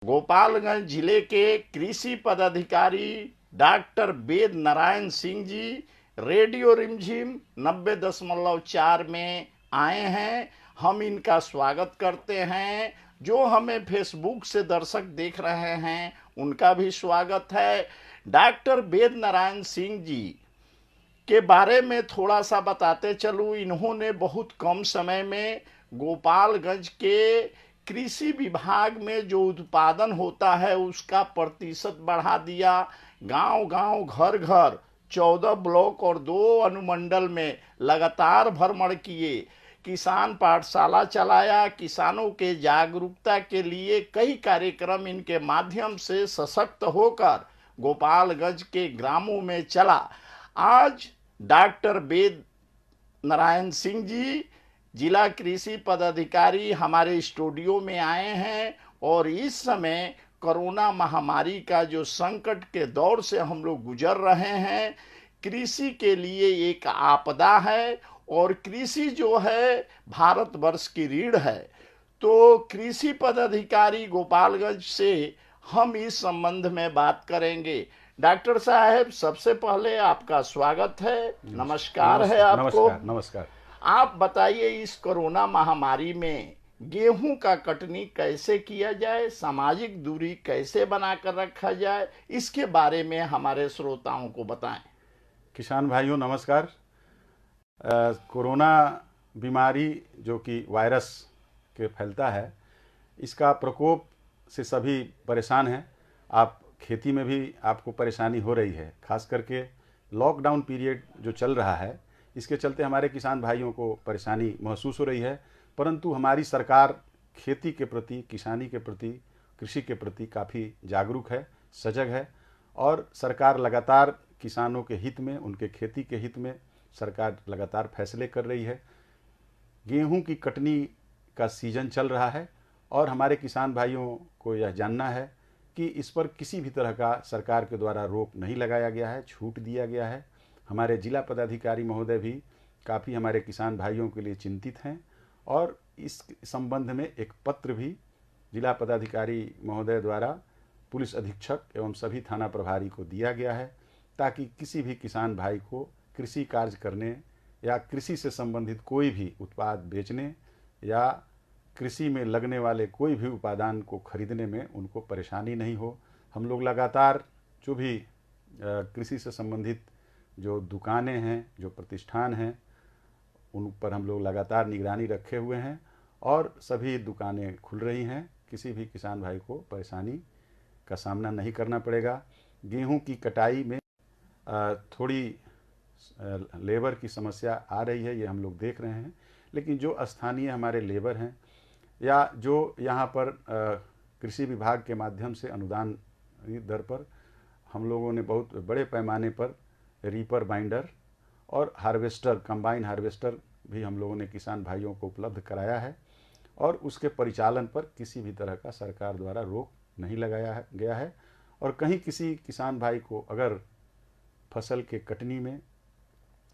गोपालगंज जिले के कृषि पदाधिकारी डॉक्टर वेद नारायण सिंह जी रेडियो रिमझिम 90.4 में आए हैं। हम इनका स्वागत करते हैं। जो हमें फेसबुक से दर्शक देख रहे हैं उनका भी स्वागत है। डॉक्टर वेद नारायण सिंह जी के बारे में थोड़ा सा बताते चलूँ। इन्होंने बहुत कम समय में गोपालगंज के कृषि विभाग में जो उत्पादन होता है उसका प्रतिशत बढ़ा दिया। गांव गांव घर घर 14 ब्लॉक और 2 अनुमंडल में लगातार भ्रमण किए। किसान पाठशाला चलाया। किसानों के जागरूकता के लिए कई कार्यक्रम इनके माध्यम से सशक्त होकर गोपालगंज के ग्रामों में चला। आज डॉक्टर वेद नारायण सिंह जी जिला कृषि पदाधिकारी हमारे स्टूडियो में आए हैं और इस समय कोरोना महामारी का जो संकट के दौर से हम लोग गुजर रहे हैं, कृषि के लिए एक आपदा है और कृषि जो है भारतवर्ष की रीढ़ है। तो कृषि पदाधिकारी गोपालगंज से हम इस संबंध में बात करेंगे। डॉक्टर साहब, सबसे पहले आपका स्वागत है, नमस्कार है आपको। नमस्कार नमस्कार। आप बताइए, इस कोरोना महामारी में गेहूं का कटनी कैसे किया जाए, सामाजिक दूरी कैसे बनाकर रखा जाए, इसके बारे में हमारे श्रोताओं को बताएं। किसान भाइयों नमस्कार। कोरोना बीमारी जो कि वायरस के फैलता है, इसका प्रकोप से सभी परेशान हैं। आप खेती में भी आपको परेशानी हो रही है, खास करके लॉकडाउन पीरियड जो चल रहा है इसके चलते हमारे किसान भाइयों को परेशानी महसूस हो रही है। परंतु हमारी सरकार खेती के प्रति, किसानी के प्रति, कृषि के प्रति काफ़ी जागरूक है, सजग है और सरकार लगातार किसानों के हित में, उनके खेती के हित में सरकार लगातार फैसले कर रही है। गेहूं की कटनी का सीजन चल रहा है और हमारे किसान भाइयों को यह जानना है कि इस पर किसी भी तरह का सरकार के द्वारा रोक नहीं लगाया गया है, छूट दिया गया है। हमारे जिला पदाधिकारी महोदय भी काफ़ी हमारे किसान भाइयों के लिए चिंतित हैं और इस संबंध में एक पत्र भी जिला पदाधिकारी महोदय द्वारा पुलिस अधीक्षक एवं सभी थाना प्रभारी को दिया गया है, ताकि किसी भी किसान भाई को कृषि कार्य करने या कृषि से संबंधित कोई भी उत्पाद बेचने या कृषि में लगने वाले कोई भी उपादान को खरीदने में उनको परेशानी नहीं हो। हम लोग लगातार जो भी कृषि से संबंधित जो दुकानें हैं, जो प्रतिष्ठान हैं, उन पर हम लोग लगातार निगरानी रखे हुए हैं और सभी दुकानें खुल रही हैं। किसी भी किसान भाई को परेशानी का सामना नहीं करना पड़ेगा। गेहूं की कटाई में थोड़ी लेबर की समस्या आ रही है, ये हम लोग देख रहे हैं, लेकिन जो स्थानीय हमारे लेबर हैं या जो यहाँ पर कृषि विभाग के माध्यम से अनुदान दर पर हम लोगों ने बहुत बड़े पैमाने पर रीपर बाइंडर और हार्वेस्टर, कंबाइन हार्वेस्टर भी हम लोगों ने किसान भाइयों को उपलब्ध कराया है और उसके परिचालन पर किसी भी तरह का सरकार द्वारा रोक नहीं लगाया गया है। और कहीं किसी किसान भाई को अगर फसल के कटनी में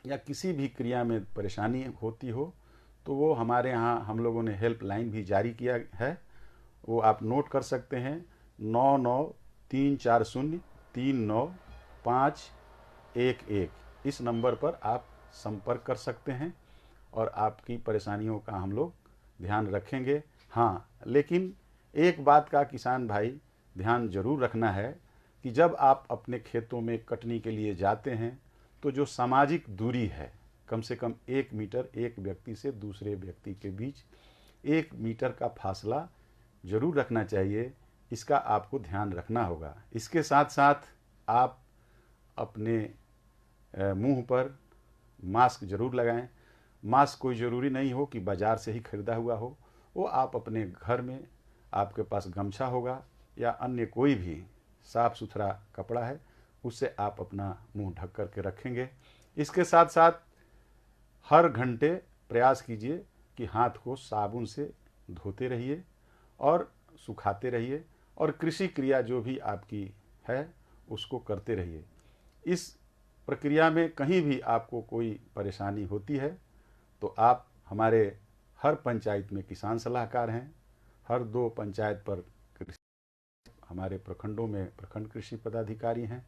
या किसी भी क्रिया में परेशानी होती हो तो वो हमारे यहाँ हम लोगों ने हेल्पलाइन भी जारी किया है, वो आप नोट कर सकते हैं। 9934039511 इस नंबर पर आप संपर्क कर सकते हैं और आपकी परेशानियों का हम लोग ध्यान रखेंगे। हाँ, लेकिन एक बात का किसान भाई ध्यान जरूर रखना है कि जब आप अपने खेतों में कटनी के लिए जाते हैं तो जो सामाजिक दूरी है, कम से कम 1 मीटर एक व्यक्ति से दूसरे व्यक्ति के बीच 1 मीटर का फासला जरूर रखना चाहिए। इसका आपको ध्यान रखना होगा। इसके साथ साथ आप अपने मुंह पर मास्क जरूर लगाएं। मास्क कोई ज़रूरी नहीं हो कि बाज़ार से ही खरीदा हुआ हो, वो आप अपने घर में आपके पास गमछा होगा या अन्य कोई भी साफ़ सुथरा कपड़ा है, उससे आप अपना मुंह ढक कर के रखेंगे। इसके साथ साथ हर घंटे प्रयास कीजिए कि हाथ को साबुन से धोते रहिए और सुखाते रहिए और कृषि क्रिया जो भी आपकी है उसको करते रहिए। इस प्रक्रिया में कहीं भी आपको कोई परेशानी होती है तो आप हमारे हर पंचायत में किसान सलाहकार हैं, हर 2 पंचायत पर हमारे प्रखंडों में प्रखंड कृषि पदाधिकारी हैं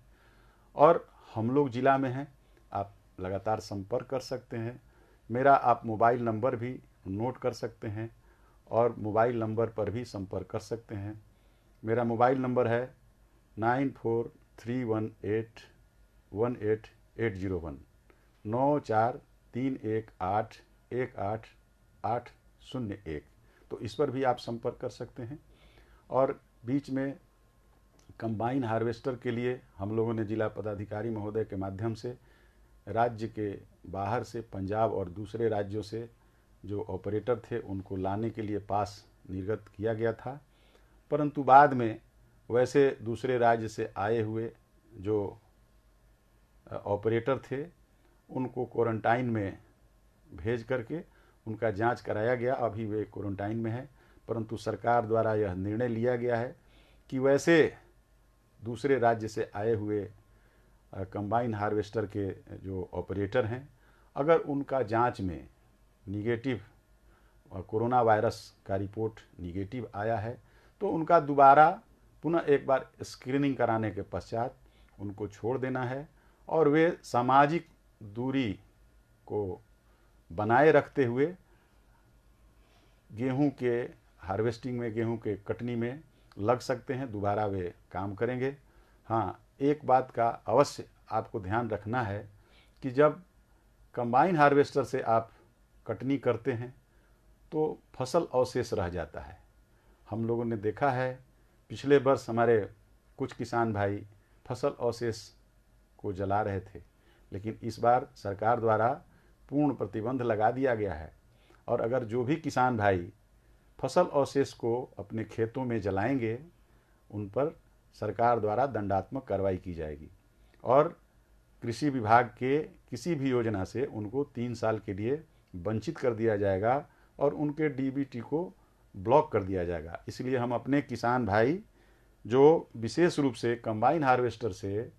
और हम लोग जिला में हैं। आप लगातार संपर्क कर सकते हैं। मेरा आप मोबाइल नंबर भी नोट कर सकते हैं और मोबाइल नंबर पर भी संपर्क कर सकते हैं। मेरा मोबाइल नंबर है 9431818801 9431818801। तो इस पर भी आप संपर्क कर सकते हैं। और बीच में कंबाइन हार्वेस्टर के लिए हम लोगों ने जिला पदाधिकारी महोदय के माध्यम से राज्य के बाहर से पंजाब और दूसरे राज्यों से जो ऑपरेटर थे उनको लाने के लिए पास निर्गत किया गया था, परंतु बाद में वैसे दूसरे राज्य से आए हुए जो ऑपरेटर थे उनको क्वारंटाइन में भेज करके उनका जांच कराया गया। अभी वे क्वारंटाइन में हैं, परंतु सरकार द्वारा यह निर्णय लिया गया है कि वैसे दूसरे राज्य से आए हुए कंबाइन हार्वेस्टर के जो ऑपरेटर हैं, अगर उनका जांच में निगेटिव कोरोना वायरस का रिपोर्ट निगेटिव आया है तो उनका दोबारा पुनः एक बार स्क्रीनिंग कराने के पश्चात उनको छोड़ देना है और वे सामाजिक दूरी को बनाए रखते हुए गेहूं के हार्वेस्टिंग में, गेहूं के कटनी में लग सकते हैं। दोबारा वे काम करेंगे। हाँ, एक बात का अवश्य आपको ध्यान रखना है कि जब कंबाइन हार्वेस्टर से आप कटनी करते हैं तो फसल अवशेष रह जाता है। हम लोगों ने देखा है पिछले वर्ष हमारे कुछ किसान भाई फसल अवशेष को जला रहे थे, लेकिन इस बार सरकार द्वारा पूर्ण प्रतिबंध लगा दिया गया है और अगर जो भी किसान भाई फसल अवशेष को अपने खेतों में जलाएंगे उन पर सरकार द्वारा दंडात्मक कार्रवाई की जाएगी और कृषि विभाग के किसी भी योजना से उनको 3 साल के लिए वंचित कर दिया जाएगा और उनके डीबीटी को ब्लॉक कर दिया जाएगा। इसलिए हम अपने किसान भाई जो विशेष रूप से कंबाइन हार्वेस्टर से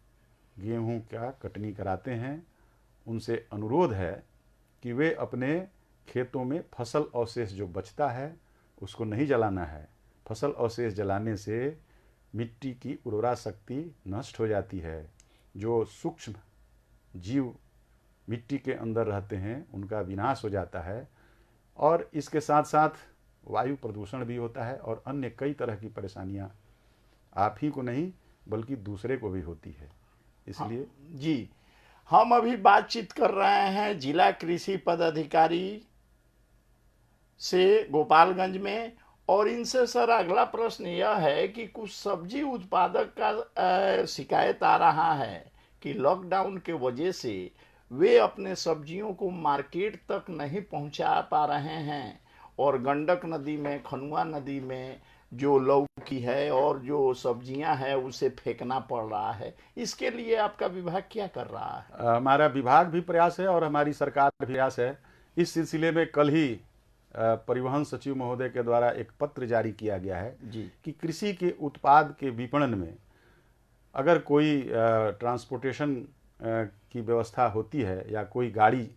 गेहूं का कटनी कराते हैं उनसे अनुरोध है कि वे अपने खेतों में फसल अवशेष जो बचता है उसको नहीं जलाना है। फसल अवशेष जलाने से मिट्टी की उर्वरा शक्ति नष्ट हो जाती है। जो सूक्ष्म जीव मिट्टी के अंदर रहते हैं उनका विनाश हो जाता है और इसके साथ साथ वायु प्रदूषण भी होता है और अन्य कई तरह की परेशानियां आप ही को नहीं बल्कि दूसरे को भी होती है। इसलिए जी, हम अभी बातचीत कर रहे हैं जिला कृषि पदाधिकारी से गोपालगंज में और इनसे सर अगला प्रश्न यह है कि कुछ सब्जी उत्पादक का शिकायत आ रहा है कि लॉकडाउन के वजह से वे अपने सब्जियों को मार्केट तक नहीं पहुंचा पा रहे हैं और गंडक नदी में, खनुआ नदी में जो लौकी है और जो सब्जियां हैं उसे फेंकना पड़ रहा है। इसके लिए आपका विभाग क्या कर रहा है? हमारा विभाग भी प्रयास है और हमारी सरकार भी प्रयास है। इस सिलसिले में कल ही परिवहन सचिव महोदय के द्वारा एक पत्र जारी किया गया है जी कि कृषि के उत्पाद के विपणन में अगर कोई ट्रांसपोर्टेशन की व्यवस्था होती है या कोई गाड़ी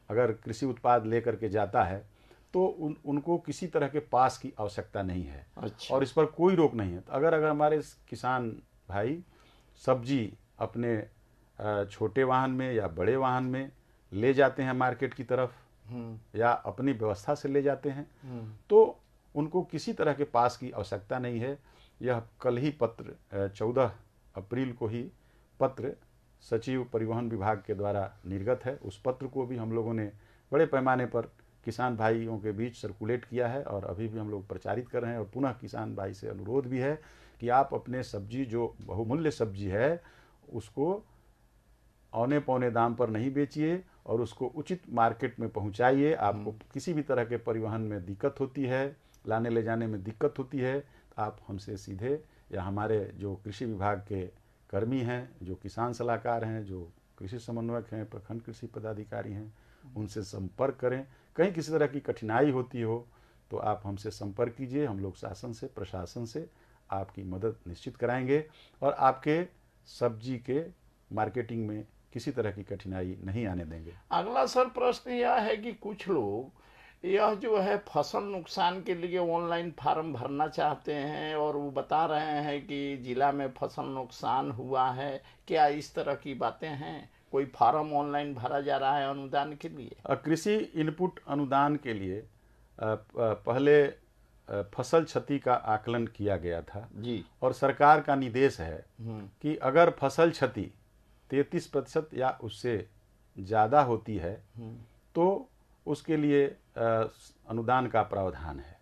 अगर कृषि उत्पाद लेकर के जाता है तो उनको किसी तरह के पास की आवश्यकता नहीं है। अच्छा। और इस पर कोई रोक नहीं है। तो अगर हमारे किसान भाई सब्जी अपने छोटे वाहन में या बड़े वाहन में ले जाते हैं मार्केट की तरफ या अपनी व्यवस्था से ले जाते हैं तो उनको किसी तरह के पास की आवश्यकता नहीं है। यह कल ही पत्र 14 अप्रैल को ही पत्र सचिव परिवहन विभाग के द्वारा निर्गत है। उस पत्र को भी हम लोगों ने बड़े पैमाने पर किसान भाइयों के बीच सर्कुलेट किया है और अभी भी हम लोग प्रचारित कर रहे हैं और पुनः किसान भाई से अनुरोध भी है कि आप अपने सब्जी जो बहुमूल्य सब्जी है उसको औने पौने दाम पर नहीं बेचिए और उसको उचित मार्केट में पहुंचाइए। आपको किसी भी तरह के परिवहन में दिक्कत होती है, लाने ले जाने में दिक्कत होती है, तो आप हमसे सीधे या हमारे जो कृषि विभाग के कर्मी हैं, जो किसान सलाहकार हैं, जो कृषि समन्वयक हैं, प्रखंड कृषि पदाधिकारी हैं, उनसे संपर्क करें। कहीं किसी तरह की कठिनाई होती हो तो आप हमसे संपर्क कीजिए। हम लोग शासन से, प्रशासन से आपकी मदद निश्चित कराएंगे और आपके सब्जी के मार्केटिंग में किसी तरह की कठिनाई नहीं आने देंगे। अगला सर प्रश्न यह है कि कुछ लोग यह जो है फसल नुकसान के लिए ऑनलाइन फार्म भरना चाहते हैं और वो बता रहे हैं कि जिला में फसल नुकसान हुआ है, क्या इस तरह की बातें हैं? कोई फार्म ऑनलाइन भरा जा रहा है अनुदान के लिए? कृषि इनपुट अनुदान के लिए पहले फसल क्षति का आकलन किया गया था जी। और सरकार का निर्देश है कि अगर फसल क्षति 33% या उससे ज़्यादा होती है तो उसके लिए अनुदान का प्रावधान है।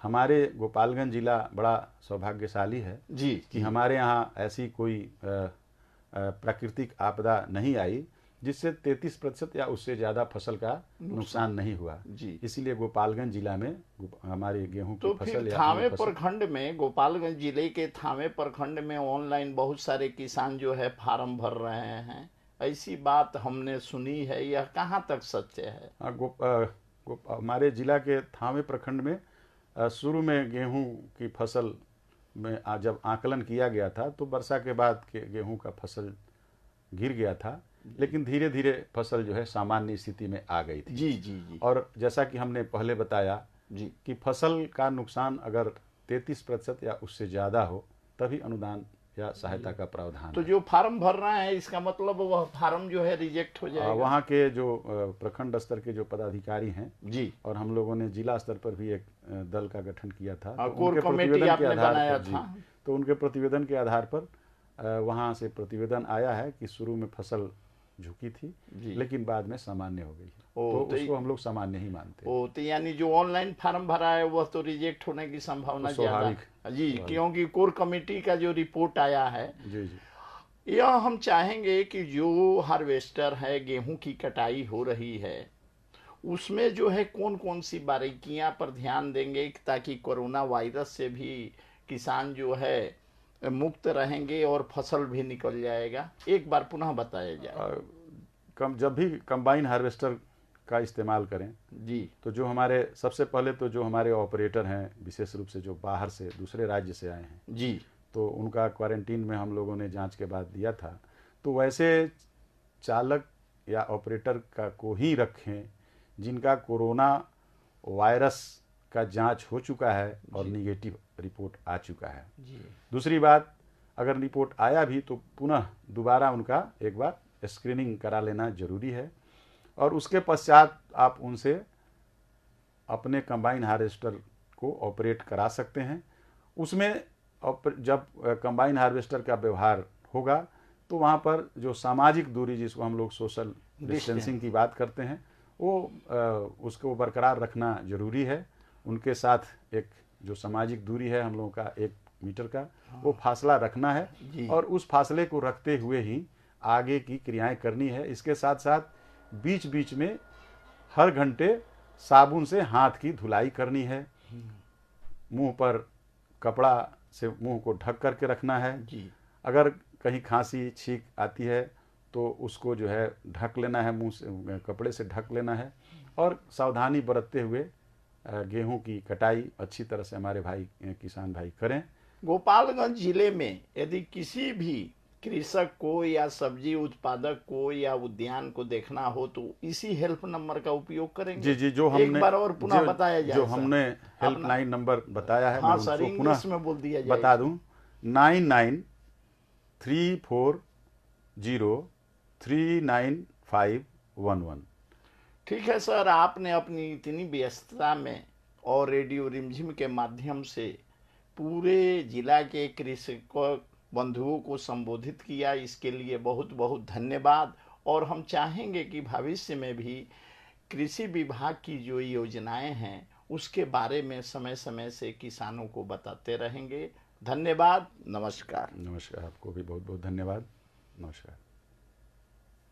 हमारे गोपालगंज जिला बड़ा सौभाग्यशाली है जी कि हमारे यहाँ ऐसी कोई प्राकृतिक आपदा नहीं आई जिससे 33% या उससे ज़्यादा फसल का नुकसान नहीं हुआ जी। इसीलिए गोपालगंज जिला में हमारे गेहूं की तो फसल फिर या थावे अन्य फसल प्रखंड में, गोपालगंज जिले के थावे प्रखंड में ऑनलाइन बहुत सारे किसान जो है फार्म भर रहे हैं, ऐसी बात हमने सुनी है, यह कहाँ तक सत्य है? हमारे जिला के थावे प्रखंड में शुरू में गेहूं की फसल में जब आकलन किया गया था तो वर्षा के बाद के गेहूं का फसल गिर गया था, लेकिन धीरे धीरे फसल जो है सामान्य स्थिति में आ गई थी। जी जी जी। और जैसा कि हमने पहले बताया जी कि फसल का नुकसान अगर 33% या उससे ज़्यादा हो तभी अनुदान या सहायता का प्रावधान तो है। जो फार्म भर रहे हैं इसका मतलब वह फार्म जो है रिजेक्ट हो जाएगा? वहाँ के जो प्रखंड स्तर के जो पदाधिकारी हैं जी, और हम लोगों ने जिला स्तर पर भी एक दल का गठन किया था, तो कोर उनके कमेटी प्रतिवेदन के आपने आधार बनाया पर जी, था। तो उनके प्रतिवेदन के आधार पर वहाँ से प्रतिवेदन आया है कि शुरू में फसल झुकी थी लेकिन बाद में सामान्य हो गई, तो उसको हम लोग सामान्य ही मानते हैं। तो यानी जो ऑनलाइन फार्म भरा है वह तो रिजेक्ट होने की संभावना ज्यादा है जी, क्योंकि कोर कमेटी का जो रिपोर्ट आया है जी जी, यह हम चाहेंगे कि जो हार्वेस्टर है, गेहूं की कटाई हो रही है, उसमें जो है कौन कौन सी बारीकियां पर ध्यान देंगे ताकि कोरोना वायरस से भी किसान जो है मुक्त रहेंगे और फसल भी निकल जाएगा, एक बार पुनः बताया जाए। जब भी कंबाइन हार्वेस्टर का इस्तेमाल करें जी, तो जो हमारे सबसे पहले तो जो हमारे ऑपरेटर हैं विशेष रूप से जो बाहर से दूसरे राज्य से आए हैं जी, तो उनका क्वारंटीन में हम लोगों ने जांच के बाद दिया था, तो वैसे चालक या ऑपरेटर का को ही रखें जिनका कोरोना वायरस का जांच हो चुका है और निगेटिव रिपोर्ट आ चुका है जी। दूसरी बात, अगर रिपोर्ट आया भी तो पुनः दोबारा उनका एक बार स्क्रीनिंग करा लेना जरूरी है और उसके पश्चात आप उनसे अपने कंबाइन हार्वेस्टर को ऑपरेट करा सकते हैं। उसमें जब कंबाइन हार्वेस्टर का व्यवहार होगा तो वहाँ पर जो सामाजिक दूरी जिसको हम लोग सोशल डिस्टेंसिंग की बात करते हैं वो उसको बरकरार रखना जरूरी है। उनके साथ एक जो सामाजिक दूरी है हम लोगों का 1 मीटर का वो फासला रखना है और उस फासले को रखते हुए ही आगे की क्रियाएं करनी है। इसके साथ साथ बीच बीच में हर घंटे साबुन से हाथ की धुलाई करनी है, मुंह पर कपड़ा से मुंह को ढक करके रखना है जी। अगर कहीं खांसी छींक आती है तो उसको जो है ढक लेना है, मुंह से कपड़े से ढक लेना है और सावधानी बरतते हुए गेहूं की कटाई अच्छी तरह से हमारे भाई किसान भाई करें। गोपालगंज जिले में यदि किसी भी कृषक को या सब्जी उत्पादक को या उद्यान को देखना हो तो इसी हेल्प नंबर का उपयोग करेंगे? जी जी, जो हमने एक बार और पुनः बताया जाए। जो हमने हेल्पलाइन नंबर बताया है, हाँ मैं सर, उसको पुनः इंग्लिश में बोल दिया जाए। बता दूं 9934039511। ठीक है सर, आपने अपनी इतनी व्यस्तता में और रेडियो रिमझिम के माध्यम से पूरे जिला के कृषकों बंधुओं को संबोधित किया, इसके लिए बहुत बहुत धन्यवाद। और हम चाहेंगे कि भविष्य में भी कृषि विभाग की जो योजनाएं हैं उसके बारे में समय समय से किसानों को बताते रहेंगे। धन्यवाद, नमस्कार। नमस्कार, आपको भी बहुत बहुत धन्यवाद, नमस्कार।